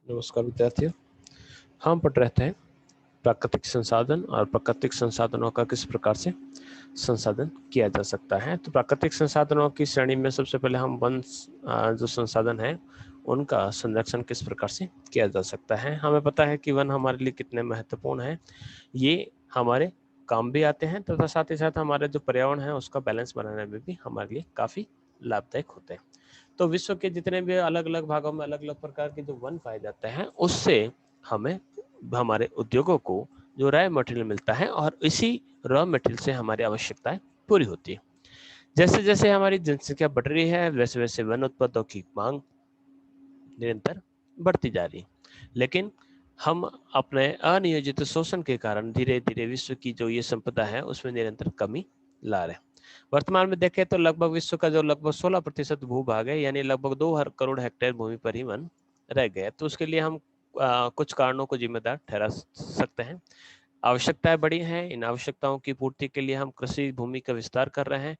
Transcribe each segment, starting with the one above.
नमस्कार विद्यार्थियों, हम पढ़ रहे थे प्राकृतिक संसाधन और प्राकृतिक संसाधनों का किस प्रकार से संसाधन किया जा सकता है। तो प्राकृतिक संसाधनों की श्रेणी में सबसे पहले हम वन जो संसाधन है उनका संरक्षण किस प्रकार से किया जा सकता है। हमें पता है कि वन हमारे लिए कितने महत्वपूर्ण है, ये हमारे काम भी आते हैं तथा साथ ही साथ हमारे जो पर्यावरण है उसका बैलेंस बनाने में भी हमारे लिए काफ़ी लाभदायक होते हैं। तो विश्व के जितने भी अलग अलग भागों में अलग अलग प्रकार के जो वन पाए जाते हैं उससे हमें हमारे उद्योगों को जो रॉ मटेरियल मिलता है और इसी रॉ मटेरियल से हमारी आवश्यकताएं पूरी होती है। जैसे जैसे हमारी जनसंख्या बढ़ रही है वैसे वैसे वन उत्पादों की मांग निरंतर बढ़ती जा रही है, लेकिन हम अपने अनियोजित शोषण के कारण धीरे धीरे विश्व की जो ये संपदा है उसमें निरंतर कमी ला रहे हैं। वर्तमान में देखें तो लगभग विश्व का जो लगभग 16% भूभाग है, यानी लगभग 2 करोड़ हेक्टेयर भूमि पर ही वन रह गए। तो उसके लिए हम कुछ कारणों को जिम्मेदार ठहरा सकते हैं। आवश्यकताएं बड़ी हैं, इन आवश्यकताओं की पूर्ति के लिए हम कृषि भूमि का विस्तार कर रहे हैं।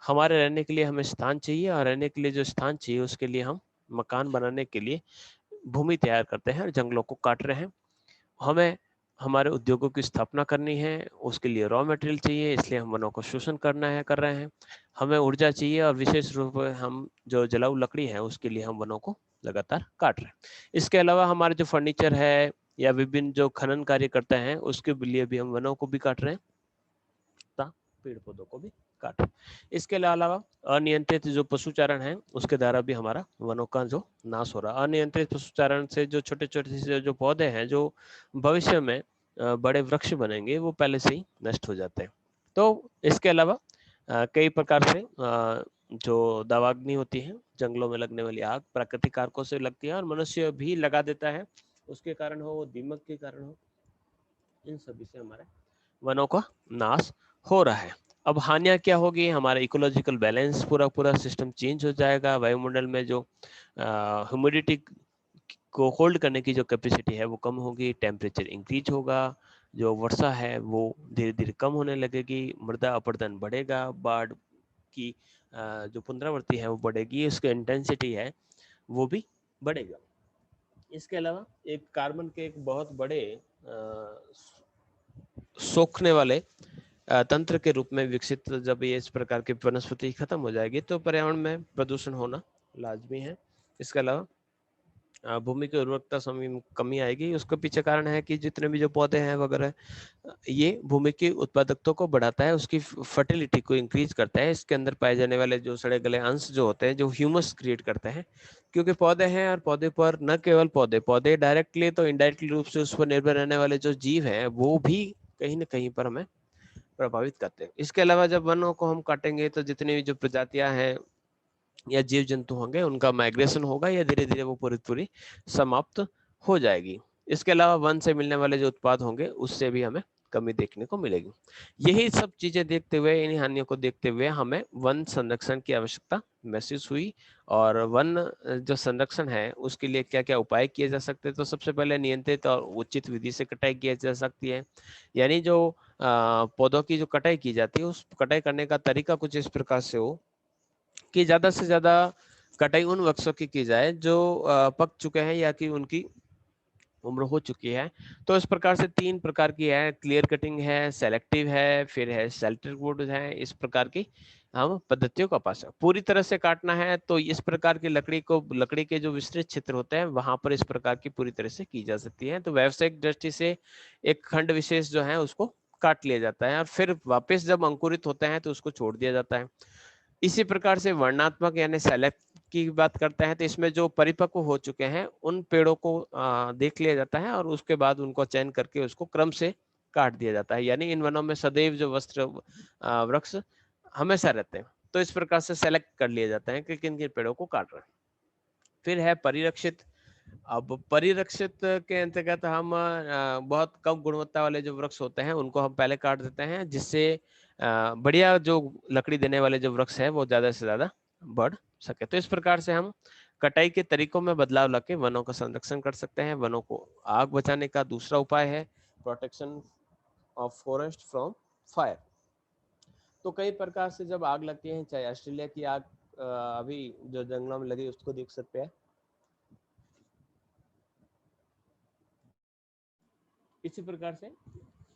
हमारे रहने के लिए हमें स्थान चाहिए और रहने के लिए जो स्थान चाहिए उसके लिए हम मकान बनाने के लिए भूमि तैयार करते हैं और जंगलों को काट रहे हैं। हमें हमारे उद्योगों की स्थापना करनी है, उसके लिए रॉ मटेरियल चाहिए, इसलिए हम वनों को शोषण कर रहे हैं। हमें ऊर्जा चाहिए और विशेष रूप से हम जो जलाऊ लकड़ी है उसके लिए हम वनों को लगातार काट रहे हैं। इसके अलावा हमारे जो फर्नीचर है या विभिन्न जो खनन कार्य करते हैं उसके लिए भी हम वनों को भी काट रहे हैं तथा पेड़ पौधों को भी काट रहे हैं। इसके अलावा अनियंत्रित जो पशुचारण है उसके द्वारा भी हमारा वनों का जो नाश हो रहा है। अनियंत्रित पशुचारण से जो छोटे छोटे से जो पौधे हैं जो भविष्य में बड़े वृक्ष बनेंगे वो पहले से ही नष्ट हो जाते हैं। तो इसके अलावा कई प्रकार से जो दावाग्नि होती है, जंगलों में लगने वाली आग प्राकृतिक कारकों से लगती है और मनुष्य भी लगा देता है, उसके कारण हो, वो दीमक के कारण हो, इन सभी से हमारे वनों का नाश हो रहा है। अब हानियां क्या होगी, हमारा इकोलॉजिकल बैलेंस पूरा पूरा सिस्टम चेंज हो जाएगा। वायुमंडल में जो ह्यूमिडिटी को होल्ड करने की जो कैपेसिटी है वो कम होगी, टेम्परेचर इंक्रीज होगा, जो वर्षा है वो धीरे धीरे कम होने लगेगी, मृदा अपरदन बढ़ेगा, बाढ़ की जो पुनरावृत्ति है वो बढ़ेगी, उसकी इंटेंसिटी है वो भी बढ़ेगा। इसके अलावा एक कार्बन के एक बहुत बड़े सोखने वाले तंत्र के रूप में विकसित जब ये इस प्रकार की वनस्पति खत्म हो जाएगी तो पर्यावरण में प्रदूषण होना लाजमी है। इसके अलावा भूमि की उर्वरकता समय में कमी आएगी। उसके पीछे कारण है कि जितने भी जो पौधे हैं वगैरह, ये भूमि की उत्पादकता को बढ़ाता है, उसकी फर्टिलिटी को इंक्रीज करता है। इसके अंदर पाए जाने वाले जो सड़े गले अंश जो होते हैं जो ह्यूमस क्रिएट करते हैं, क्योंकि पौधे हैं और पौधे पर न केवल पौधे डायरेक्टली तो इनडायरेक्टली रूप से उस पर निर्भर रहने वाले जो जीव हैं वो भी कहीं ना कहीं पर हमें प्रभावित करते हैं। इसके अलावा जब वनों को हम काटेंगे तो जितनी भी जो प्रजातियां हैं या जीव जंतु होंगे उनका माइग्रेशन होगा या धीरे धीरे वो पूरी पूरी समाप्त हो जाएगी। इसके अलावा वन से मिलने वाले जो उत्पाद होंगे उससे भी हमें कमी देखने को मिलेगी। यही सब चीजें देखते हुए, इन हानियों को देखते हुए हमें वन संरक्षण की आवश्यकता महसूस हुई। और वन जो संरक्षण है उसके लिए क्या क्या उपाय किए जा सकते हैं, तो सबसे पहले नियंत्रित और उचित विधि से कटाई की जा सकती है। यानी जो पौधों की जो कटाई की जाती है उस कटाई करने का तरीका कुछ इस प्रकार से हो कि ज्यादा से ज्यादा कटाई उन वृक्षों की जाए जो पक चुके हैं या कि उनकी उम्र हो चुकी है। तो इस प्रकार से 3 प्रकार की है, क्लियर कटिंग है, सेलेक्टिव है, फिर है सेल्टर वुड है। इस प्रकार की हम पद्धतियों का पास है। पूरी तरह से काटना है तो इस प्रकार की लकड़ी के जो विस्तृत क्षेत्र होते हैं वहां पर इस प्रकार की पूरी तरह से की जा सकती है। तो व्यावसायिक दृष्टि से एक खंड विशेष जो है उसको काट लिया जाता है और फिर वापस जब अंकुरित होते हैं तो उसको छोड़ दिया जाता है। इसी प्रकार से वर्णनात्मक यानी सेलेक्ट की बात करते हैं तो इसमें जो परिपक्व हो चुके हैं उन पेड़ों को देख लिया जाता है और उसके बाद उनको चयन करके उसको क्रम से काट दिया जाता है। यानी इन वनों में सदैव जो वृक्ष हमेशा रहते हैं। तो इस प्रकार से सेलेक्ट कर लिए जाते हैं कि किन किन पेड़ों को काट रहे हैं। फिर है परिरक्षित। अब परिरक्षित के अंतर्गत हम बहुत कम गुणवत्ता वाले जो वृक्ष होते हैं उनको हम पहले काट देते हैं, जिससे बढ़िया जो लकड़ी देने वाले जो वृक्ष है वो ज्यादा से ज्यादा बढ़ सके। तो इस प्रकार से हम कटाई के तरीकों में बदलाव लाके वनों का संरक्षण कर सकते हैं। वनों को आग बचाने का दूसरा उपाय है protection of forest from fire. तो कई प्रकार से जब आग लगती है, चाहे ऑस्ट्रेलिया की आग अभी जो जंगलों में लगी उसको देख सकते हैं, इसी प्रकार से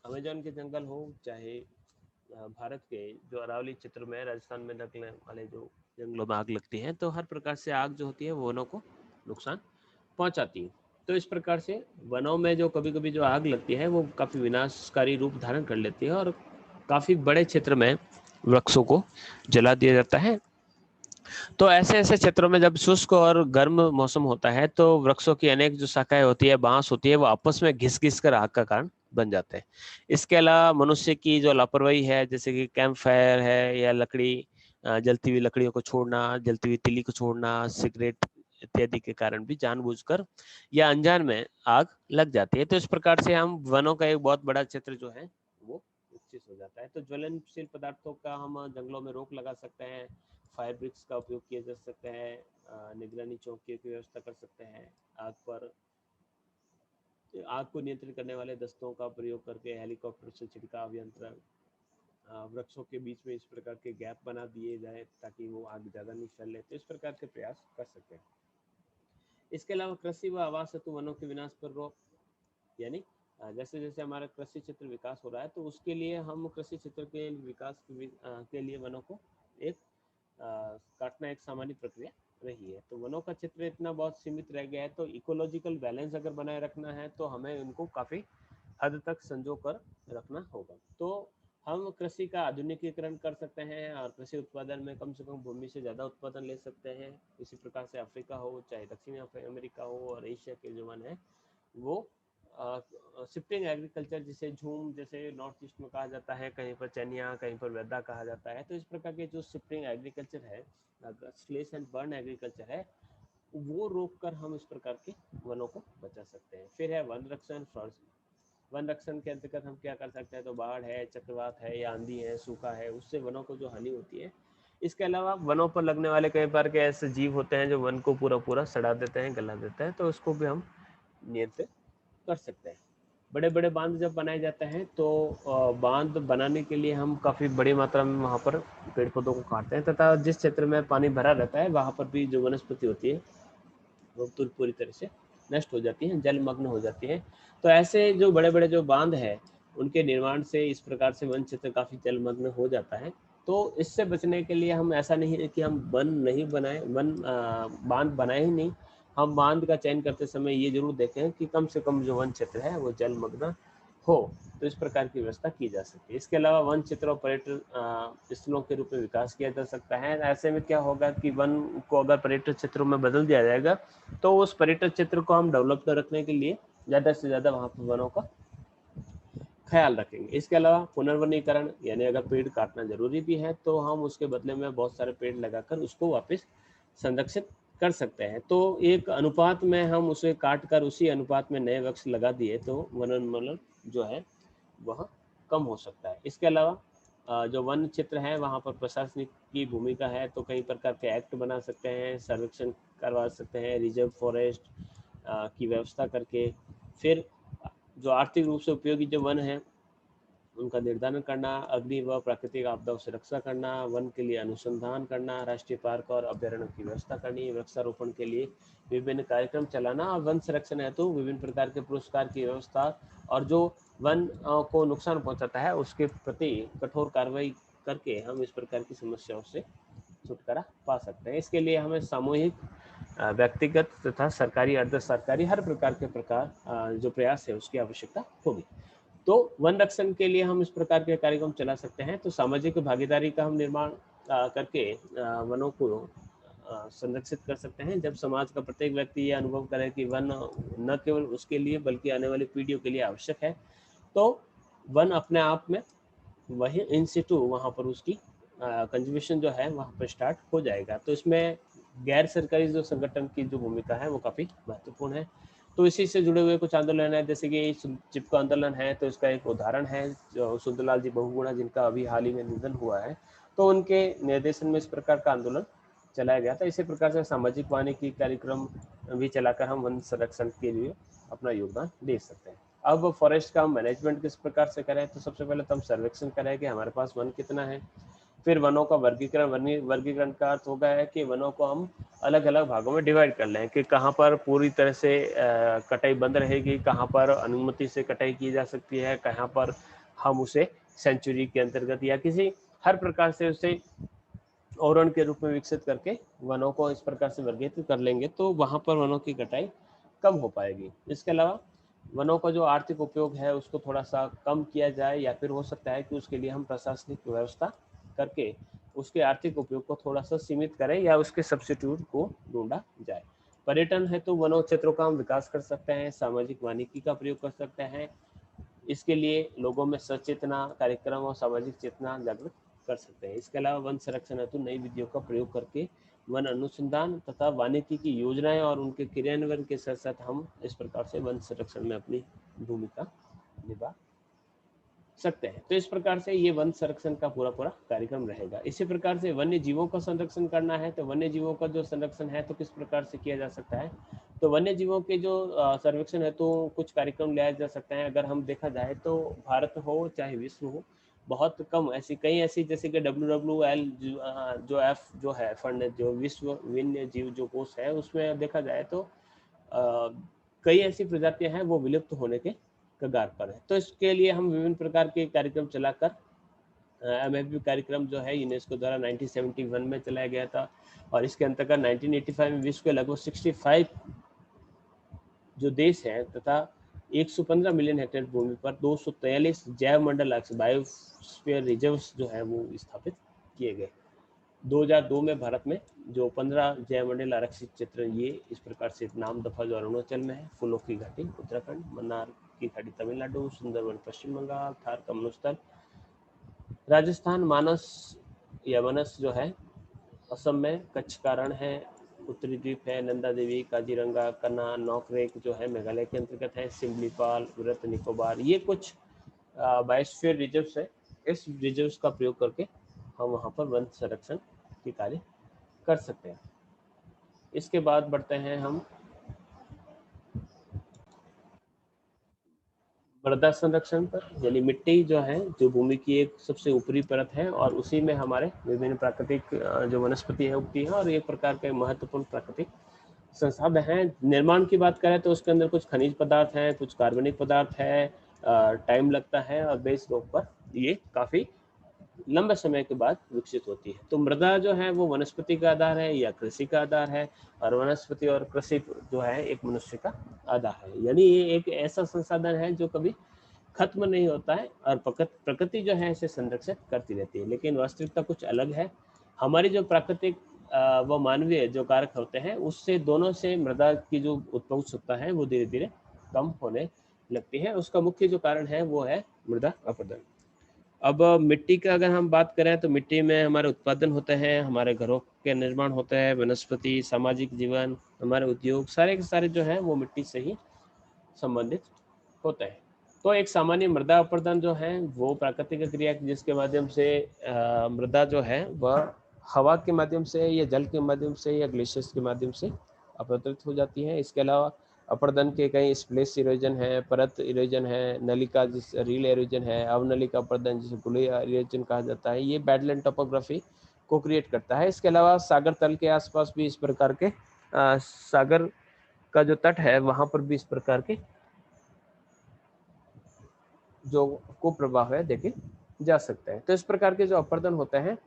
अमेजन के जंगल हो, चाहे भारत के जो अरावली क्षेत्र में राजस्थान में लगने वाले जो जंगलों में आग लगती है, तो हर प्रकार से आग जो होती है वो वनों को नुकसान पहुंचाती है। तो इस प्रकार से वनों में जो कभी कभी जो आग लगती है वो काफी विनाशकारी रूप धारण कर लेती है और काफी बड़े क्षेत्र में वृक्षों को जला दिया जाता है। तो ऐसे ऐसे क्षेत्रों में जब शुष्क और गर्म मौसम होता है तो वृक्षों की अनेक जो शाखाएं होती है, बांस होती है, वो आपस में घिस घिस कर आग का कारण बन जाते हैं। इसके अलावा मनुष्य की जो लापरवाही है, जैसे कि कैंप फायर है या लकड़ी जलती हुई लकड़ियों को छोड़ना, जलती हुई तिली को छोड़ना, सिगरेट इत्यादि के कारण भी जानबूझकर या अनजान में आग लग जाती है। तो इस प्रकार से हम वनों का एक बहुत बड़ा क्षेत्र जो है वो विकसित हो जाता है। तो ज्वलनशील पदार्थों का हम जंगलों में रोक लगा सकते हैं, फायर ब्रिक्स का उपयोग किया जा सकता है, निगरानी चौकियों की व्यवस्था कर सकते हैं, आग को नियंत्रित करने वाले दस्तों का प्रयोग करके हेलीकॉप्टर से छिड़काव यंत्र, वृक्षों के बीच में इस प्रकार के गैप बना दिए जाए ताकि वो आग ज़्यादा नहीं फैले। तो इस प्रकार के प्रयास कर सकते हैं। इसके अलावा कृषि व आवास हेतु वनों के विनाश पर रोक, यानी जैसे जैसे हमारा कृषि क्षेत्र विकास हो रहा है तो उसके लिए हम कृषि क्षेत्र के विकास के लिए वनों को एक काटना एक सामान्य प्रक्रिया रही है। तो वनों का क्षेत्र इतना बहुत सीमित रह गया है, तो इकोलॉजिकल बैलेंस अगर बनाए रखना है तो हमें उनको काफ़ी हद तक संजो कर रखना होगा। तो हम कृषि का आधुनिकीकरण कर सकते हैं और कृषि उत्पादन में कम से कम भूमि से ज़्यादा उत्पादन ले सकते हैं। इसी प्रकार से अफ्रीका हो, चाहे दक्षिणी अमेरिका हो और एशिया के जो वन है वो शिफ्टिंग एग्रीकल्चर, जिसे झूम जैसे नॉर्थ ईस्ट में कहा जाता है, कहीं पर चनिया, कहीं पर वेदा कहा जाता है। तो इस प्रकार के जो शिफ्टिंग एग्रीकल्चर है, स्लेश एंड बर्न एग्रीकल्चर है, वो रोक कर हम इस प्रकार के वनों को बचा सकते हैं। फिर है वन रक्षण। वन रक्षण के अंतर्गत हम क्या कर सकते हैं, तो बाढ़ है, चक्रवात है या आंधी है, सूखा है, उससे वनों को जो हानि होती है। इसके अलावा वनों पर लगने वाले कई बार के ऐसे जीव होते हैं जो वन को पूरा पूरा सड़ा देते हैं, गला देते हैं, तो उसको भी हम नियंत्रित कर सकते हैं। बड़े बड़े बांध जब बनाए जाते हैं तो बांध बनाने के लिए हम काफ़ी बड़ी मात्रा में वहाँ पर पेड़ पौधों को काटते हैं, तथा जिस क्षेत्र में पानी भरा रहता है वहाँ पर भी जो वनस्पति होती है वो पूरी तरह से नष्ट हो जाती हैं, जलमग्न हो जाती हैं। तो ऐसे जो बड़े बड़े जो बांध है उनके निर्माण से इस प्रकार से वन क्षेत्र काफ़ी जलमग्न हो जाता है। तो इससे बचने के लिए हम ऐसा नहीं है कि हम वन नहीं बनाए, बांध बनाए ही नहीं, हम बांध का चयन करते समय ये जरूर देखें कि कम से कम जो वन क्षेत्र है वो जलमग्न हो। तो इस प्रकार की व्यवस्था की जा सकती है। इसके अलावा वन क्षेत्र और पर्यटन स्थलों के रूप में विकास किया जा सकता है। ऐसे में क्या होगा कि वन को अगर पर्यटन क्षेत्रों में बदल दिया जाएगा तो उस पर्यटन क्षेत्र को हम डेवलप कर रखने के लिए ज़्यादा से ज़्यादा वहाँ पर वनों का ख्याल रखेंगे। इसके अलावा पुनर्वनीकरण, यानी अगर पेड़ काटना जरूरी भी है तो हम उसके बदले में बहुत सारे पेड़ लगाकर उसको वापस संरक्षित कर सकते हैं। तो एक अनुपात में हम उसे काट कर उसी अनुपात में नए वृक्ष लगा दिए तो वनोन्मूलन जो है वह कम हो सकता है। इसके अलावा जो वन क्षेत्र है वहाँ पर प्रशासनिक की भूमिका है, तो कई प्रकार के एक्ट बना सकते हैं, सर्वेक्षण करवा सकते हैं, रिजर्व फॉरेस्ट की व्यवस्था करके। फिर जो आर्थिक रूप से उपयोगी जो वन है उनका निर्धारण करना, अग्नि व प्राकृतिक आपदाओं से रक्षा करना, वन के लिए अनुसंधान करना, राष्ट्रीय पार्क और अभ्यारण्य की व्यवस्था करनी, वृक्षारोपण के लिए विभिन्न कार्यक्रम चलाना और वन संरक्षण हेतु विभिन्न प्रकार के पुरस्कार की व्यवस्था, और जो वन को नुकसान पहुंचाता है उसके प्रति कठोर कार्रवाई करके हम इस प्रकार की समस्याओं से छुटकारा पा सकते हैं। इसके लिए हमें सामूहिक, व्यक्तिगत तथा सरकारी, अर्ध सरकारी हर प्रकार के जो प्रयास है उसकी आवश्यकता होगी। तो वन रक्षण के लिए हम इस प्रकार के कार्यक्रम चला सकते हैं। तो सामाजिक भागीदारी का हम निर्माण करके वनों को संरक्षित कर सकते हैं। जब समाज का प्रत्येक व्यक्ति ये अनुभव करे कि वन न केवल उसके लिए बल्कि आने वाली पीढ़ियों के लिए आवश्यक है, तो वन अपने आप में वही इन सिटू वहाँ पर उसकी कंजर्वेशन जो है वहाँ पर स्टार्ट हो जाएगा। तो इसमें गैर सरकारी जो संगठन की जो भूमिका है वो काफ़ी महत्वपूर्ण है। तो इसी से जुड़े हुए कुछ आंदोलन है, जैसे कि चिपको आंदोलन है, तो इसका एक उदाहरण है जो सुंदरलाल जी बहुगुणा, जिनका अभी हाल ही में निधन हुआ है, तो उनके निर्देशन में इस प्रकार का आंदोलन चलाया गया था। इसी प्रकार से सामाजिक वानिकी कार्यक्रम भी चलाकर हम वन संरक्षण के लिए अपना योगदान दे सकते हैं। अब फॉरेस्ट का मैनेजमेंट किस प्रकार से करें, तो सबसे पहले तो हम सर्वेक्षण करें कि हमारे पास वन कितना है, फिर वनों का वर्गीकरण, वर्गीकरण का अर्थ होगा है कि वनों को हम अलग अलग भागों में डिवाइड कर लें कि कहाँ पर पूरी तरह से कटाई बंद रहेगी, कहाँ पर अनुमति से कटाई की जा सकती है, कहाँ पर हम उसे सेंचुरी के अंतर्गत या किसी हर प्रकार से उसे औरण के रूप में विकसित करके वनों को इस प्रकार से वर्गीकृत कर लेंगे तो वहां पर वनों की कटाई कम हो पाएगी। इसके अलावा वनों का जो आर्थिक उपयोग है उसको थोड़ा सा कम किया जाए, या फिर हो सकता है कि उसके लिए हम प्रशासनिक व्यवस्था करके उसके आर्थिक उपयोग को थोड़ा सा सीमित करें या उसके सब्स्टिट्यूट को ढूंढा जाए। पर्यटन है तो वनों क्षेत्रों का हम विकास कर सकते हैं, सामाजिक वानिकी का प्रयोग कर सकते हैं, इसके लिए लोगों में सचेतना कार्यक्रम और सामाजिक चेतना जागृत कर सकते हैं। इसके अलावा वन संरक्षण हेतु नई विधियों का प्रयोग करके वन अनुसंधान तथा वानिकी की योजनाएं और उनके क्रियान्वयन के साथ साथ हम इस प्रकार से वन संरक्षण में अपनी भूमिका निभा सकते हैं। तो इस प्रकार से ये वन संरक्षण का पूरा कार्यक्रम रहेगा। इसी प्रकार से वन्य जीवों का संरक्षण करना है तो वन्य जीवों का जो संरक्षण है तो किस प्रकार से किया जा सकता है, तो वन्य जीवों के जो संरक्षण है तो कुछ कार्यक्रम लिया जा सकता है। अगर हम देखा जाए तो भारत हो चाहे विश्व हो, बहुत कम ऐसी कई ऐसी जैसे कि WWL जो एफ जो है फंड जो विश्व वन्य जीव जो कोष है उसमें देखा जाए तो कई ऐसी प्रजातियां हैं वो विलुप्त होने के कगार पर है। तो इसके लिए हम विभिन्न प्रकार के कार्यक्रम चलाकर MFP कार्यक्रम जो है यूनेस्को द्वारा 1971 में चलाया गया था और इसके अंतर्गत 1985 में विश्व के लगभग 65 जो देश हैं तथा 115 मिलियन हेक्टेयर भूमि पर 243 जैव मंडल बायोस्फीयर रिजर्व्स जो है वो स्थापित किए गए। 2002 में भारत में जो 15 जैवमंडल आरक्षित क्षेत्र ये इस प्रकार से नामदफा जो अरुणाचल में है, फूलों की घाटी उत्तराखंड, मन्नार की घाटी तमिलनाडु, सुंदरवन पश्चिम बंगाल, थार का मरुस्थल राजस्थान, मानस या मनस जो है असम में, कच्छ का रण है, उत्तरी द्वीप है, नंदा देवी, काजीरंगा, कन्हा, नौकरेक जो है मेघालय के अंतर्गत है, सिमलीपाल, वृत निकोबार, ये कुछ बायोस्फीयर रिजर्व्स है। इस रिजर्व्स का प्रयोग करके हम वहाँ पर वन संरक्षण के कार्य कर सकते हैं। इसके बाद बढ़ते हैं हम मृदा संरक्षण पर, यानी मिट्टी जो है जो भूमि की एक सबसे ऊपरी परत है और उसी में हमारे विभिन्न प्राकृतिक जो वनस्पति है उगती है और एक प्रकार के महत्वपूर्ण प्राकृतिक संसाधन हैं। निर्माण की बात करें तो उसके अंदर कुछ खनिज पदार्थ हैं, कुछ कार्बनिक पदार्थ है, टाइम लगता है और बेस रोक पर ये काफी लंबे समय के बाद विकसित होती है। तो मृदा जो है वो वनस्पति का आधार है या कृषि का आधार है, और वनस्पति और कृषि जो है एक मनुष्य का आधार है। यानी ये एक ऐसा संसाधन है जो कभी खत्म नहीं होता है और प्रकृति जो है इसे संरक्षित करती रहती है। लेकिन वास्तविकता कुछ अलग है। हमारी जो प्राकृतिक व मानवीय जो कारक होते हैं उससे दोनों से मृदा की जो उत्पन्न सत्ता है वो धीरे धीरे कम होने लगती है। उसका मुख्य जो कारण है वो है मृदा अपरदन। अब मिट्टी का अगर हम बात करें तो मिट्टी में हमारे उत्पादन होते हैं, हमारे घरों के निर्माण होते हैं, वनस्पति, सामाजिक जीवन, हमारे उद्योग सारे के सारे जो हैं वो मिट्टी से ही संबंधित होते हैं। तो एक सामान्य मृदा अपरदन जो है वो प्राकृतिक क्रिया जिसके माध्यम से मृदा जो है वह हवा के माध्यम से या जल के माध्यम से या ग्लेशियर्स के माध्यम से अपरदित हो जाती है। इसके अलावा अपरदन के कई स्प्लेश इरोजन है, परत इरोजन है, नलिका जिस रील इरोजन है, अवनलिका अपरदन जिसे गुले इरोजन कहा जाता है, ये बैडलैंड टोपोग्राफी को क्रिएट करता है। इसके अलावा सागर तल के आसपास भी इस प्रकार के सागर का जो तट है वहां पर भी इस प्रकार के जो कुप्रभाव है देखे जा सकते हैं। तो इस प्रकार के जो अपरदन होते हैं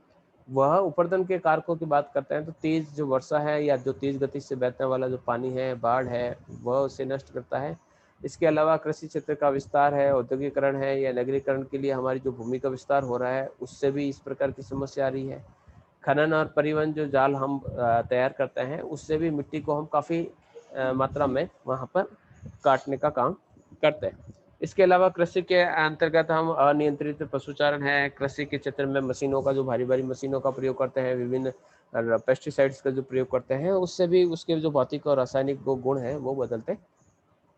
वह उपरदन के कारकों की बात करते हैं तो तेज जो वर्षा है या जो तेज गति से बहने वाला जो पानी है, बाढ़ है, वह उसे नष्ट करता है। इसके अलावा कृषि क्षेत्र का विस्तार है, औद्योगिकरण है या नगरीकरण के लिए हमारी जो भूमि का विस्तार हो रहा है उससे भी इस प्रकार की समस्या आ रही है। खनन और परिवहन जो जाल हम तैयार करते हैं उससे भी मिट्टी को हम काफ़ी मात्रा में वहाँ पर काटने का काम करते हैं। इसके अलावा कृषि के अंतर्गत हम अनियंत्रित पशुचारण है, कृषि के क्षेत्र में मशीनों का जो भारी भारी मशीनों का प्रयोग करते हैं, विभिन्न पेस्टिसाइड्स का जो प्रयोग करते हैं उससे भी उसके जो भौतिक और रासायनिक गुण हैं वो बदलते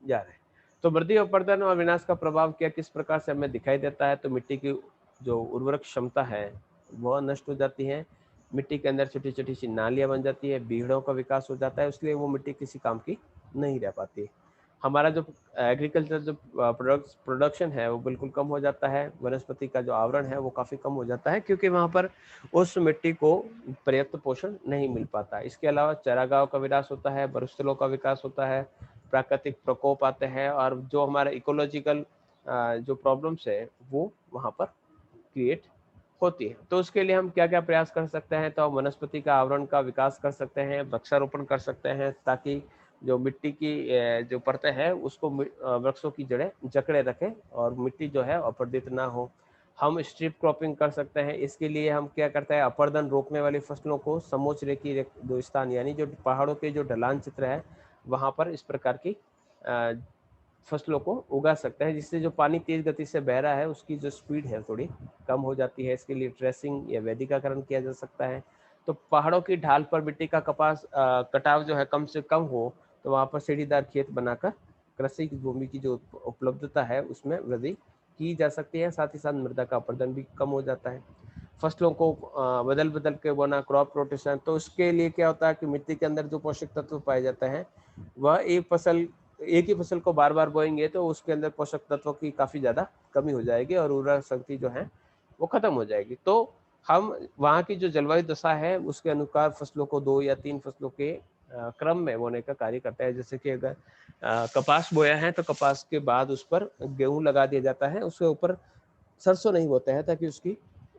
जा रहे हैं। तो वृद्धि अपरदन और विनाश का प्रभाव क्या किस प्रकार से हमें दिखाई देता है, तो मिट्टी की जो उर्वरक क्षमता है वह नष्ट हो जाती है, मिट्टी के अंदर छोटी छोटी सी नालियां बन जाती है, बीड़ों का विकास हो जाता है, इसलिए वो मिट्टी किसी काम की नहीं रह पाती। हमारा जो एग्रीकल्चर जो प्रोडक्शन है वो बिल्कुल कम हो जाता है, वनस्पति का जो आवरण है वो काफ़ी कम हो जाता है, क्योंकि वहाँ पर उस मिट्टी को पर्याप्त पोषण नहीं मिल पाता। इसके अलावा चारागाहों का विनाश होता है, मरुस्थलों का विकास होता है, प्राकृतिक प्रकोप आते हैं, और जो हमारा इकोलॉजिकल जो प्रॉब्लम्स है वो वहाँ पर क्रिएट होती है। तो उसके लिए हम क्या क्या प्रयास कर सकते हैं, तो हम वनस्पति का आवरण का विकास कर सकते हैं, वृक्षारोपण कर सकते हैं, ताकि जो मिट्टी की जो परतें है उसको वृक्षों की जड़ें जकड़े रखें और मिट्टी जो है अपरदित ना हो। हम स्ट्रिप क्रॉपिंग कर सकते हैं। इसके लिए हम क्या करते हैं, अपरदन रोकने वाली फसलों को समोच्च रेखी जो स्थान यानी जो पहाड़ों के जो ढलान चित्र है वहाँ पर इस प्रकार की फसलों को उगा सकते हैं, जिससे जो पानी तेज गति से बह रहा है उसकी जो स्पीड है थोड़ी कम हो जाती है। इसके लिए ट्रेसिंग या वैदिकाकरण किया जा सकता है। तो पहाड़ों की ढाल पर मिट्टी का कटाव जो है कम से कम हो, तो वहाँ पर सीढ़ीदार खेत बनाकर कृषि की भूमि की जो उपलब्धता है उसमें वृद्धि की जा सकती है। साथ ही साथ मृदा का अपरदन भी कम हो जाता है। फसलों को बदल बदल के बोना, क्रॉप रोटेशन, तो उसके लिए क्या होता है कि मिट्टी के अंदर जो पोषक तत्व पाए जाते हैं वह एक ही फसल को बार बार बोएंगे तो उसके अंदर पोषक तत्वों की काफ़ी ज़्यादा कमी हो जाएगी और उर्वरक शक्ति जो है वो खत्म हो जाएगी। तो हम वहाँ की जो जलवायु दशा है उसके अनुसार फसलों को 2 या 3 फसलों के क्रम में बोने का कार्य करता है। जैसे कि अगर कपास बोया है तो कपास के बाद उस पर गेहूं लगा दिया जाता है, उसके ऊपर सरसों नहीं बोते हैं, ताकि उसकी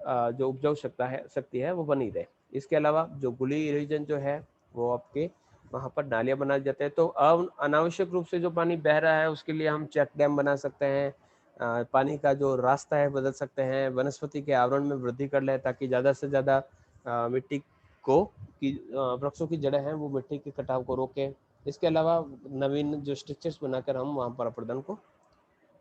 जो उपजाऊ शक्ति है वो बनी रहे। इसके अलावा जो गुली रीजन जो है वो आपके वहाँ पर नालियाँ बना जाते हैं। तो अब अनावश्यक रूप से जो पानी बह रहा है उसके लिए हम चेक डैम बना सकते हैं, पानी का जो रास्ता है बदल सकते हैं, वनस्पति के आवरण में वृद्धि कर लें ताकि ज़्यादा से ज़्यादा मिट्टी को की वृक्षों की जड़ें हैं वो मिट्टी के कटाव को रोकें। इसके अलावा नवीन जो स्ट्रक्चर्स बनाकर हम वहाँ पर अपरदन को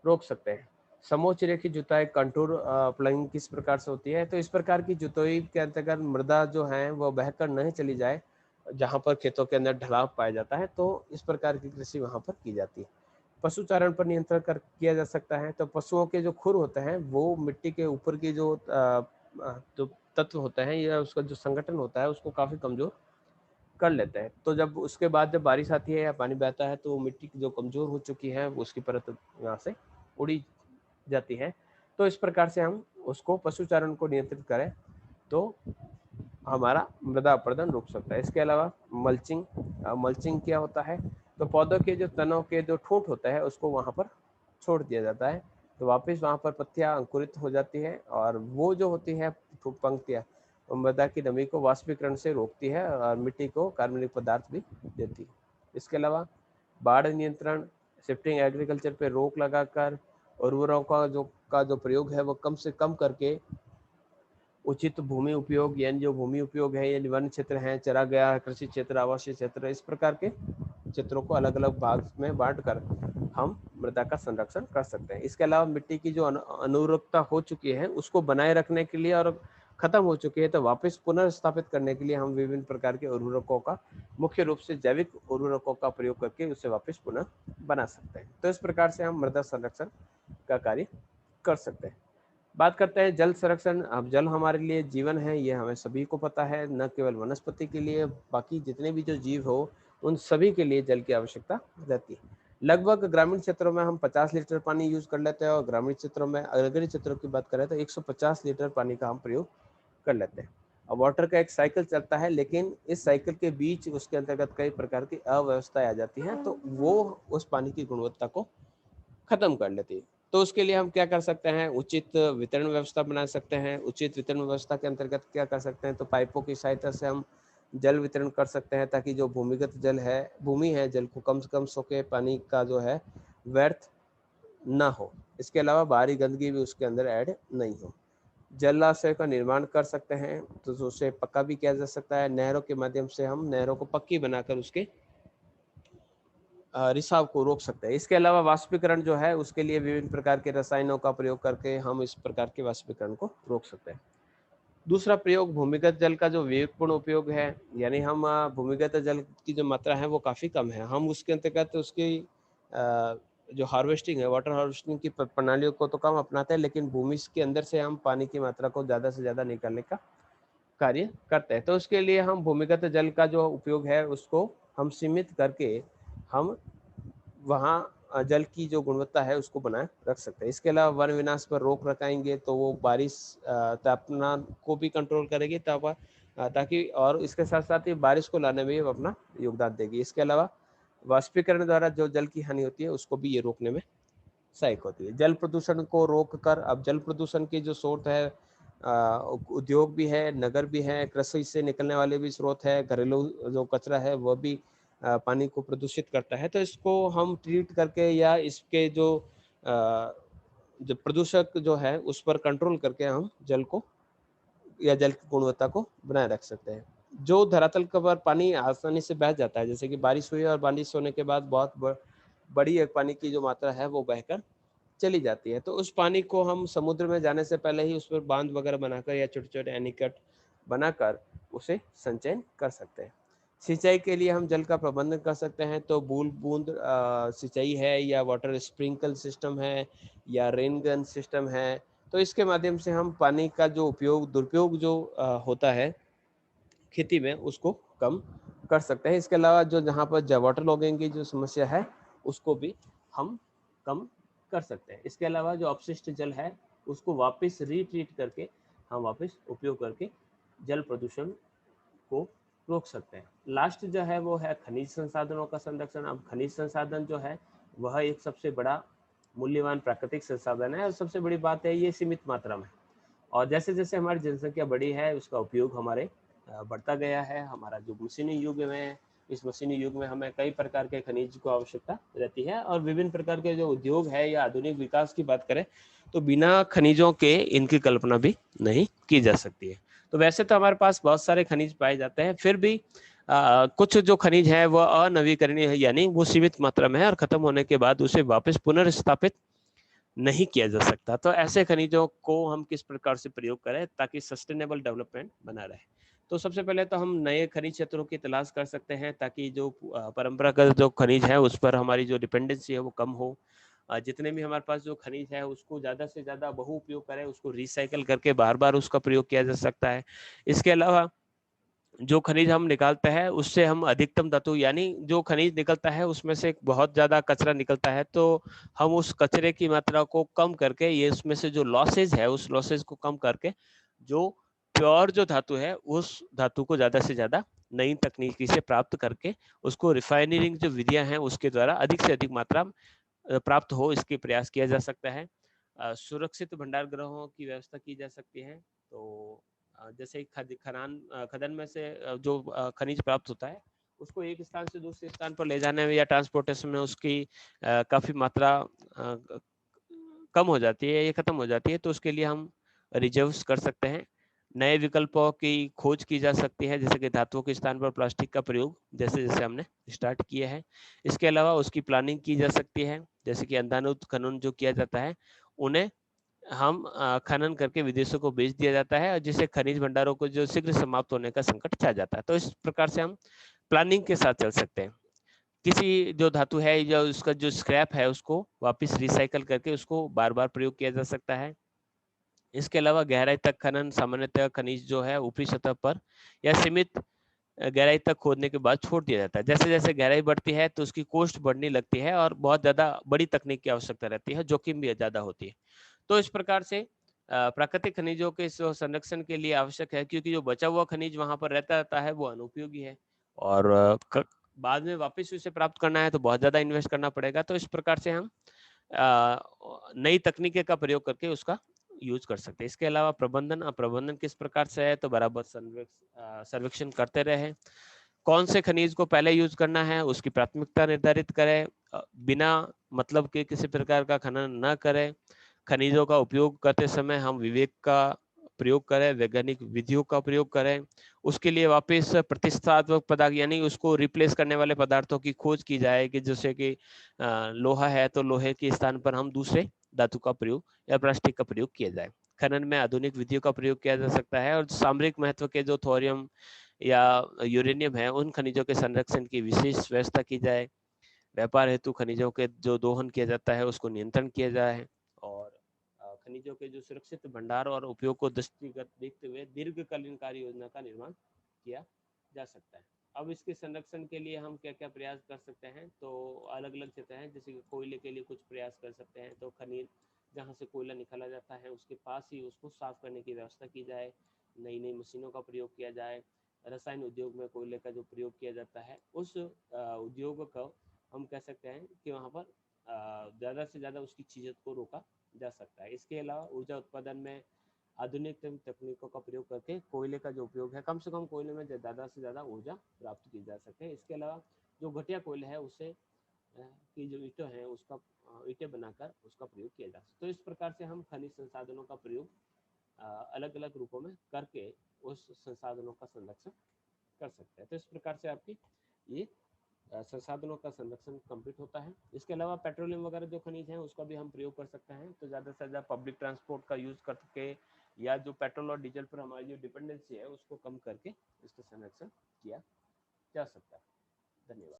रोक सकते हैं। समोच्च रेखी जुताई, कंटूर प्लगिंग किस प्रकार से होती है, तो इस प्रकार की जुताई के अंतर्गत मृदा जो है वो बहकर नहीं चली जाए जहाँ पर खेतों के अंदर ढलाव पाया जाता है, तो इस प्रकार की कृषि वहाँ पर की जाती है। पशु चारण पर नियंत्रण कर किया जा सकता है। तो पशुओं के जो खुर होते हैं वो मिट्टी के ऊपर की जो तत्व होते हैं या उसका जो संगठन होता है उसको काफ़ी कमजोर कर लेते हैं। तो जब उसके बाद जब बारिश आती है या पानी बहता है तो मिट्टी की जो कमजोर हो चुकी है उसकी परत यहाँ से उड़ी जाती है। तो इस प्रकार से हम उसको पशुचारण को नियंत्रित करें तो हमारा मृदा अपरदन रुक सकता है। इसके अलावा मल्चिंग, मल्चिंग क्या होता है, तो पौधों के जो तनों के जो ठूंठ होता है उसको वहाँ पर छोड़ दिया जाता है, तो वापस वहाँ पर पत्तियाँ अंकुरित हो जाती है और वो जो होती है पंक्तियाँ मृदा की नमी को वाष्पीकरण से रोकती है और मिट्टी को कार्बनिक पदार्थ भी देती है। इसके अलावा बाढ़ नियंत्रण, शिफ्टिंग एग्रीकल्चर पे रोक लगाकर उर्वरकों का जो प्रयोग है वो कम से कम करके उचित भूमि उपयोग यानी जो भूमि उपयोग है यानी वन क्षेत्र है, चरा गया कृषि क्षेत्र, आवासीय क्षेत्र, इस प्रकार के क्षेत्रों को अलग अलग भाग में बांटकर हम मृदा का संरक्षण कर सकते हैं। इसके अलावा मिट्टी की जो अनुरूपता हो चुकी है उसको बनाए रखने के लिए और खत्म हो चुकी है तो वापस पुनर्स्थापित करने के लिए हम विभिन्न प्रकार के उर्वरकों का, मुख्य रूप से जैविक उर्वरकों का प्रयोग करके उसे वापस पुनः बना सकते हैं। तो इस प्रकार से हम मृदा संरक्षण का कार्य कर सकते हैं। बात करते हैं जल संरक्षण। अब जल हमारे लिए जीवन है, ये हमें सभी को पता है, न केवल वनस्पति के लिए, बाकी जितने भी जो जीव हो उन सभी के लिए जल की आवश्यकता रहती है। लगभग ग्रामीण क्षेत्रों में हम 50 लीटर पानी यूज कर लेते हैं और ग्रामीण क्षेत्रों में, नगरीय क्षेत्रों की बात करें तो 150 लीटर पानी का हम प्रयोग कर लेते हैं। अब वाटर का एक साइकिल चलता है, लेकिन इस साइकिल के बीच उसके अंतर्गत कई प्रकार की अव्यवस्थाएं आ जाती हैं, तो वो उस पानी की गुणवत्ता को खत्म कर लेती है। तो उसके लिए हम क्या कर सकते हैं, उचित वितरण व्यवस्था बना सकते हैं। उचित वितरण व्यवस्था के अंतर्गत क्या कर सकते हैं, तो पाइपों की सहायता से हम जल वितरण कर सकते हैं ताकि जो भूमिगत जल है, भूमि है, जल को कम से कम सोके पानी का जो है व्यर्थ ना हो। इसके अलावा बाहरी गंदगी भी उसके अंदर ऐड नहीं हो। जलाशय का निर्माण कर सकते हैं तो उसे पक्का भी किया जा सकता है। नहरों के माध्यम से हम नहरों को पक्की बनाकर उसके रिसाव को रोक सकते हैं। इसके अलावा वाष्पीकरण जो है उसके लिए विभिन्न प्रकार के रसायनों का प्रयोग करके हम इस प्रकार के वाष्पीकरण को रोक सकते हैं। दूसरा प्रयोग भूमिगत जल का जो विवेकपूर्ण उपयोग है, यानी हम भूमिगत जल की जो मात्रा है वो काफ़ी कम है, हम उसके अंतर्गत उसकी जो हार्वेस्टिंग है, वाटर हार्वेस्टिंग की प्रणालियों को तो कम अपनाते हैं, लेकिन भूमि के अंदर से हम पानी की मात्रा को ज़्यादा से ज़्यादा निकालने का कार्य करते हैं। तो उसके लिए हम भूमिगत जल का जो उपयोग है उसको हम सीमित करके हम वहाँ जल की जो गुणवत्ता है उसको बनाए रख सकते हैं। इसके अलावा वन विनाश पर रोक लगाएंगे तो वो बारिश तापमान को भी कंट्रोल करेगी ताकि, और इसके साथ साथ ही बारिश को लाने में भी अपना योगदान देगी। इसके अलावा वाष्पीकरण द्वारा जो जल की हानि होती है उसको भी ये रोकने में सहायक होती है। जल प्रदूषण को रोक कर, अब जल प्रदूषण की जो स्रोत है उद्योग भी है, नगर भी है, कृषि से निकलने वाले भी स्रोत है, घरेलू जो कचरा है वह भी पानी को प्रदूषित करता है। तो इसको हम ट्रीट करके या इसके जो प्रदूषक जो है उस पर कंट्रोल करके हम जल को या जल की गुणवत्ता को बनाए रख सकते हैं। जो धरातल पर पानी आसानी से बह जाता है, जैसे कि बारिश हुई और बारिश होने के बाद बहुत बड़ी एक पानी की जो मात्रा है वो बहकर चली जाती है, तो उस पानी को हम समुद्र में जाने से पहले ही उस पर बांध वगैरह बनाकर या छोटे छोटे एनीकट बनाकर उसे संचयन कर सकते हैं। सिंचाई के लिए हम जल का प्रबंधन कर सकते हैं, तो बूंद बूंद सिंचाई है या वाटर स्प्रिंकल सिस्टम है या रेन गन सिस्टम है, तो इसके माध्यम से हम पानी का जो उपयोग दुरुपयोग जो होता है खेती में उसको कम कर सकते हैं। इसके अलावा जो जहाँ पर वाटर लॉगिंग की जो समस्या है उसको भी हम कम कर सकते हैं। इसके अलावा जो अपशिष्ट जल है उसको वापस रीट्रीट करके हम वापस उपयोग करके जल प्रदूषण को रोक सकते हैं। लास्ट जो है वो है खनिज संसाधनों का संरक्षण। अब खनिज संसाधन जो है वह एक सबसे बड़ा मूल्यवान प्राकृतिक संसाधन है और सबसे बड़ी बात है ये सीमित मात्रा में, और जैसे जैसे हमारी जनसंख्या बढ़ी है उसका उपयोग हमारे बढ़ता गया है। हमारा जो मशीनी युग में, इस मशीनी युग में हमें कई प्रकार के खनिज को आवश्यकता रहती है और विभिन्न प्रकार के जो उद्योग है या आधुनिक विकास की बात करें तो बिना खनिजों के इनकी कल्पना भी नहीं की जा सकती है। तो वैसे तो हमारे पास बहुत सारे खनिज पाए जाते हैं, फिर भी कुछ जो खनिज है वह अनवीकरणीय है, यानी वो सीमित मात्रा में है और खत्म होने के बाद उसे वापस पुनर्स्थापित नहीं किया जा सकता। तो ऐसे खनिजों को हम किस प्रकार से प्रयोग करें ताकि सस्टेनेबल डेवलपमेंट बना रहे। तो सबसे पहले तो हम नए खनिज क्षेत्रों की तलाश कर सकते हैं ताकि जो परंपरागत जो खनिज है उस पर हमारी जो डिपेंडेंसी है वो कम हो। जितने भी हमारे पास जो खनिज है उसको ज़्यादा से ज़्यादा बहु उपयोग करें, उसको रिसाइकल करके बार बार उसका प्रयोग किया जा सकता है। इसके अलावा जो खनिज हम निकालते हैं उससे हम अधिकतम धातु, यानी जो खनिज निकलता है उसमें से बहुत ज्यादा कचरा निकलता है, तो हम उस कचरे की मात्रा को कम करके ये उसमें से जो लॉसेज है उस लॉसेज को कम करके जो प्योर जो धातु है उस धातु को ज्यादा से ज्यादा नई तकनीकी से प्राप्त करके उसको रिफाइनरिंग जो विधियां हैं उसके द्वारा अधिक से अधिक मात्रा प्राप्त हो, इसके प्रयास किया जा सकता है। सुरक्षित भंडार गृहों की व्यवस्था की जा सकती है। तो जैसे खदान में से जो खनिज प्राप्त होता है उसको एक स्थान से दूसरे स्थान पर ले जाने में या ट्रांसपोर्टेशन में उसकी काफी मात्रा कम हो जाती है, ये खत्म हो जाती है, तो उसके लिए हम रिजर्व्स कर सकते हैं। नए विकल्पों की खोज की जा सकती है, जैसे कि धातुओं के स्थान पर प्लास्टिक का प्रयोग जैसे जैसे हमने स्टार्ट किया है। इसके अलावा उसकी प्लानिंग की जा सकती है, जैसे कि अंधानुत खनन जो किया जाता है उन्हें हम खनन करके विदेशों को बेच दिया जाता है, जिससे खनिज भंडारों को जो शीघ्र समाप्त होने का संकट छा जाता है। तो इस प्रकार से हम प्लानिंग के साथ चल सकते हैं। किसी जो धातु है या उसका जो स्क्रैप है उसको वापस रिसाइकल करके उसको बार बार प्रयोग किया जा सकता है। इसके अलावा गहराई तक खनन सामान्यतः खनिज जो है ऊपरी सतह पर या सीमित गहराई तक खोदने के बाद छोड़ दिया जाता है। जैसे जैसे गहराई बढ़ती है तो उसकी कॉस्ट बढ़ने लगती है और बहुत ज्यादा बड़ी तकनीक की आवश्यकता रहती है, जोखिम भी ज्यादा होती है। तो इस प्रकार से प्राकृतिक खनिजों के संरक्षण के लिए आवश्यक है, क्योंकि जो बचा हुआ खनिज वहां पर रहता है वो अनुपयोगी है और बाद में वापस उसे प्राप्त करना है तो बहुत ज्यादा इन्वेस्ट करना पड़ेगा। तो इस प्रकार से हम नई तकनीकी का प्रयोग करके उसका यूज कर सकते हैं। इसके अलावा प्रबंधन किस प्रकार से है, तो बराबर सर्वेक्षण करते रहे। कौन से खनिज को पहले यूज करना है उसकी प्राथमिकता निर्धारित करें, बिना मतलब के किसी प्रकार का खनन न करें। खनिजों का उपयोग करते समय हम विवेक का प्रयोग करें, वैज्ञानिक विधियों का प्रयोग करें। उसके लिए वापस प्रतिस्थात्मक पदार्थ यानी उसको रिप्लेस करने वाले पदार्थों की खोज की जाए, कि जैसे कि लोहा है तो लोहे के स्थान पर हम दूसरे धातु का प्रयोग या प्लास्टिक का प्रयोग किया जाए। खनन में आधुनिक विधियों का प्रयोग किया जा सकता है और सामरिक महत्व के जो थोरियम या यूरेनियम है उन खनिजों के संरक्षण की विशेष व्यवस्था की जाए। व्यापार हेतु खनिजों के जो दोहन किया जाता है उसको नियंत्रण किया जाए और खनिजों के जो सुरक्षित भंडार और उपयोग को दृष्टिगत देखते हुए दीर्घकालीन कार्य योजना का निर्माण किया जा सकता है। अब इसके संरक्षण के लिए हम क्या क्या प्रयास कर सकते हैं, तो अलग अलग क्षेत्र हैं, जैसे कि कोयले के लिए कुछ प्रयास कर सकते हैं, तो खनिज जहाँ से कोयला निकाला जाता है उसके पास ही उसको साफ करने की व्यवस्था की जाए, नई नई मशीनों का प्रयोग किया जाए, रसायन उद्योग में कोयले का जो प्रयोग किया जाता है उस उद्योग को हम कह सकते हैं कि वहाँ पर ज़्यादा से ज़्यादा उसकी चीज़ों को रोका जा सकता है। इसके अलावा ऊर्जा उत्पादन में आधुनिक तकनीकों का प्रयोग करके कोयले का जो उपयोग है, कम से कम कोयले में ज़्यादा से ज़्यादा ऊर्जा प्राप्त की जा सके। इसके अलावा जो घटिया कोयला है उससे की जो ईंटें हैं उसका ईंटें बनाकर उसका प्रयोग किया जा सकता है। तो इस प्रकार से हम खनिज संसाधनों का प्रयोग अलग अलग रूपों में करके उस संसाधनों का संरक्षण कर सकते हैं। तो इस प्रकार से आपकी ये संसाधनों का संरक्षण कंप्लीट होता है। इसके अलावा पेट्रोलियम वगैरह जो खनिज हैं उसका भी हम प्रयोग कर सकते हैं, तो ज़्यादा से ज़्यादा पब्लिक ट्रांसपोर्ट का यूज़ करके या जो पेट्रोल और डीजल पर हमारी जो डिपेंडेंसी है उसको कम करके इसका संरक्षण किया जा सकता है। धन्यवाद।